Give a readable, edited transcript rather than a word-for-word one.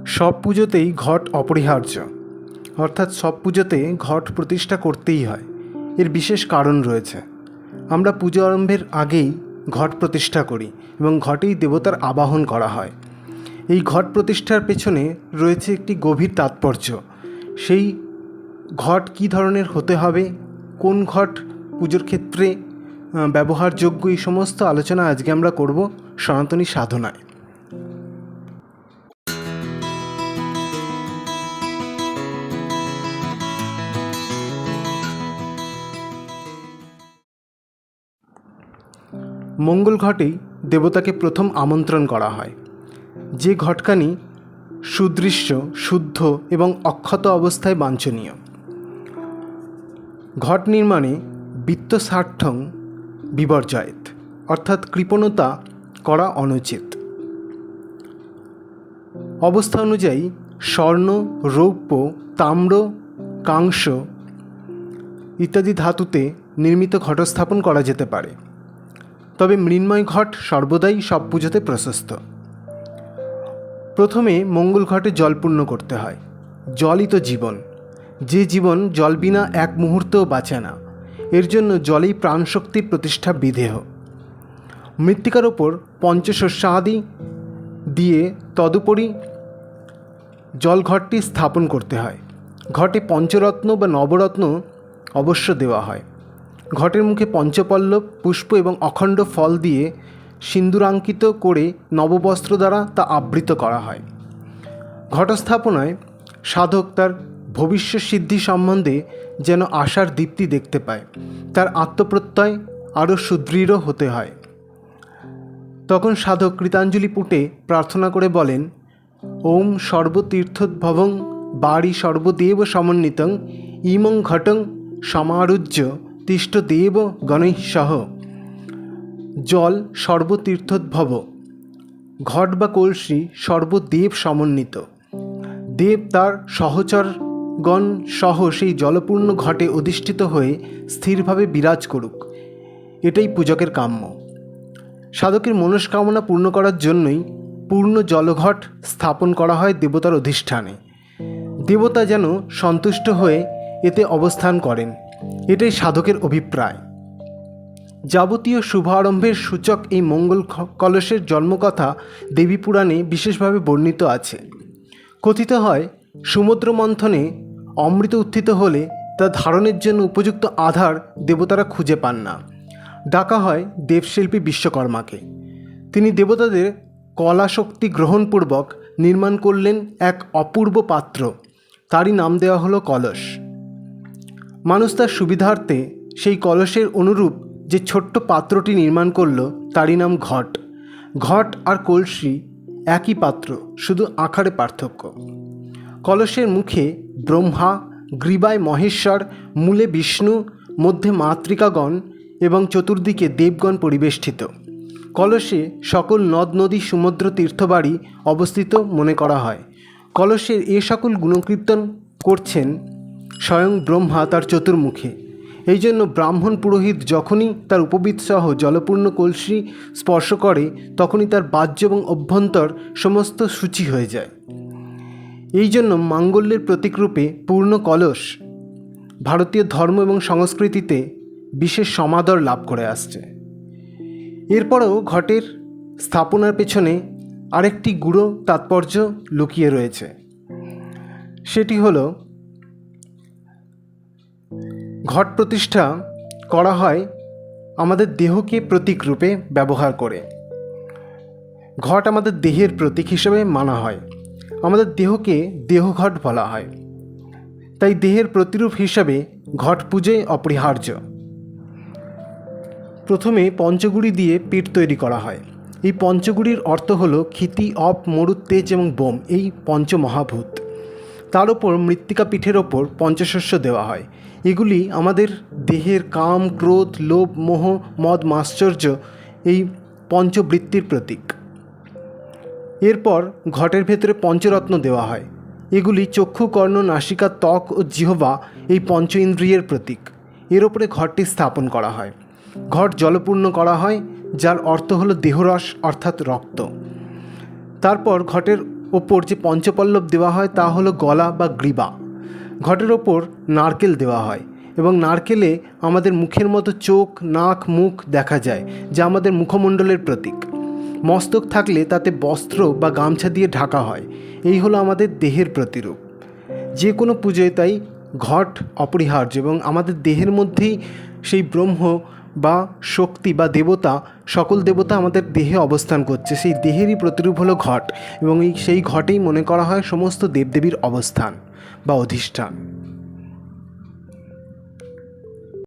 সব পুজোতেই ঘট অপরিহার্য, অর্থাৎ সব পুজোতে ঘট প্রতিষ্ঠা করতেই হয়। এর বিশেষ কারণ রয়েছে। আমরা পুজো আরম্ভের আগেই ঘট প্রতিষ্ঠা করি এবং ঘটেই দেবতার আবাহন করা হয়। এই ঘট প্রতিষ্ঠার পেছনে রয়েছে একটি গভীর তাৎপর্য। সেই ঘট কী ধরনের হতে হবে, কোন ঘট পুজোর ক্ষেত্রে ব্যবহারযোগ্য, এই সমস্ত আলোচনা আজকে আমরা করব সনাতনী সাধনায়। মঙ্গল ঘটেই দেবতাকে প্রথম আমন্ত্রণ করা হয়। যে ঘটকানি সুদৃশ্য, শুদ্ধ এবং অক্ষত অবস্থায় বাঞ্ছনীয়। ঘট নির্মাণে বিত্তস্বার্থং বিবর্জয়েত, অর্থাৎ কৃপণতা করা অনুচিত। অবস্থা অনুযায়ী স্বর্ণ, রৌপ্য, তাম্র, কাংস ইত্যাদি ধাতুতে নির্মিত ঘটস্থাপন করা যেতে পারে, তবে মৃন্ময় ঘট সর্বদাই সব পুজোতে প্রশস্ত। প্রথমে মঙ্গল ঘটে জল পূর্ণ করতে হয়। জলই তো জীবন। যে জীবন জল বিনা এক মুহূর্তেও বাঁচে না, এর জন্য জলেই প্রাণশক্তির প্রতিষ্ঠা বিধেয়। মৃত্তিকার ওপর পঞ্চশস্যাদি দিয়ে তদুপরি জলঘটটি স্থাপন করতে হয়। ঘটে পঞ্চরত্ন বা নবরত্ন অবশ্য দেওয়া হয়। ঘটের মুখে পঞ্চপল্লব, পুষ্প এবং অখণ্ড ফল দিয়ে সিন্দুরাঙ্কিত করে নববস্ত্র দ্বারা তা আবৃত করা হয়। ঘটস্থাপনায় সাধক তার ভবিষ্যৎ সিদ্ধি সম্বন্ধে যেন আশার দীপ্তি দেখতে পায়, তার আত্মপ্রত্যয় আরও সুদৃঢ় হতে হয়। তখন সাধক কৃতাঞ্জলি পুটে প্রার্থনা করে বলেন, ওম সর্বতীর্থোদ্ভবং বাড়ি সর্বদেব সমন্বিতং ইমং ঘটং সমারুহ্য তিষ্ঠদেব গণৈঃ সহ। জল সর্বতীর্থোদ্ভব, ঘট বা কলসি সর্বদেব সমন্বিত। দেব তার সহচরগণ সহ সেই জলপূর্ণ ঘটে অধিষ্ঠিত হয়ে স্থিরভাবে বিরাজ করুক, এটাই পূজকের কাম্য। সাধকের মনস্কামনা পূর্ণ করার জন্যই পূর্ণ জলঘট স্থাপন করা হয় দেবতার অধিষ্ঠানে। দেবতা যেন সন্তুষ্ট হয়ে এতে অবস্থান করেন, এটাই সাধকের অভিপ্রায়। যাবতীয় শুভ আরম্ভের সূচক এই মঙ্গল কলসের জন্মকথা দেবী পুরাণে বিশেষভাবে বর্ণিত আছে। কথিত হয়, সমুদ্র মন্থনে অমৃত উত্থিত হলে তা ধারণের জন্য উপযুক্ত আধার দেবতারা খুঁজে পান না। ডাকা হয় দেবশিল্পী বিশ্বকর্মাকে। তিনি দেবতাদের কলাশক্তি গ্রহণপূর্বক নির্মাণ করলেন এক অপূর্ব পাত্র, তারই নাম দেওয়া হলো কলস। মানুষ তার সুবিধার্থে সেই কলসের অনুরূপ যে ছোট্ট পাত্রটি নির্মাণ করল, তারই নাম ঘট। ঘট আর কলসি একই পাত্র, শুধু আকারে পার্থক্য। কলসের মুখে ব্রহ্মা, গ্রীবায় মহেশ্বর, মূলে বিষ্ণু, মধ্যে মাতৃকাগণ এবং চতুর্দিকে দেবগণ পরিবেষ্টিত। কলসে সকল নদ নদী, সমুদ্র, তীর্থবাড়ি অবস্থিত মনে করা হয়। কলসের এ সকল গুণকীর্তন করছেন স্বয়ং ব্রহ্মা তার চতুর্মুখে। এই জন্য ব্রাহ্মণ পুরোহিত যখনই তার উপবীতসহ জলপূর্ণ কলসি স্পর্শ করে, তখনই তার বাহ্য এবং অভ্যন্তর সমস্ত শুচি হয়ে যায়। এই জন্য মাঙ্গল্যের প্রতীকরূপে পূর্ণ কলস ভারতীয় ধর্ম এবং সংস্কৃতিতে বিশেষ সমাদর লাভ করে আসছে। এরপরেও ঘটের স্থাপনার পেছনে আরেকটি গূঢ় তাৎপর্য লুকিয়ে রয়েছে। সেটি হলো, ঘট প্রতিষ্ঠা করা হয় আমাদের দেহকে প্রতীক রূপে ব্যবহার করে। ঘট আমাদের দেহের প্রতীক হিসেবে মানা হয়। আমাদের দেহকে দেহঘট বলা হয়, তাই দেহের প্রতিরূপ হিসাবে ঘট পুজোয় অপরিহার্য। প্রথমে পঞ্চগুড়ি দিয়ে পীঠ তৈরি করা হয়। এই পঞ্চগুড়ির অর্থ হলো ক্ষিতি, অপ, মরুত, তেজ এবং বোম, এই পঞ্চমহাভূত। তার ওপর মৃত্তিকা পীঠের ওপর পঞ্চশস্য দেওয়া হয়। এগুলি আমাদের দেহের কাম, ক্রোধ, লোভ, মোহ, মদ, মাশ্চর্য, এই পঞ্চবৃত্তির প্রতীক। এরপর ঘটের ভেতরে পঞ্চরত্ন দেওয়া হয়। এগুলি চক্ষু, কর্ণ, নাসিকা, ত্বক ও জিহ্বা, এই পঞ্চ ইন্দ্রিয়ের প্রতীক। এর ওপরে ঘটটি স্থাপন করা হয়। ঘট জলপূর্ণ করা হয়, যার অর্থ হলো দেহরস অর্থাৎ রক্ত। তারপর ঘটের ওপর যে পঞ্চপল্লব দেওয়া হয় তা হলো গলা বা গ্রীবা। ঘটের ওপর নারকেল দেওয়া হয় এবং নারকেলে আমাদের মুখের মতো চোখ, নাক, মুখ দেখা যায়, যা আমাদের মুখমণ্ডলের প্রতীক। মস্তক থাকলে তাতে বস্ত্র বা গামছা দিয়ে ঢাকা হয়। এই হলো আমাদের দেহের প্রতিরূপ। যে কোনো পুজোয় তাই ঘট অপরিহার্য এবং আমাদের দেহের মধ্যেই সেই ব্রহ্ম বা শক্তি বা দেবতা, সকল দেবতা আমাদের দেহে অবস্থান করছে। সেই দেহেরই প্রতিরূপ হলো ঘট এবং সেই ঘটেই মনে করা হয় সমস্ত দেবদেবীর অবস্থান বা অধিষ্ঠান।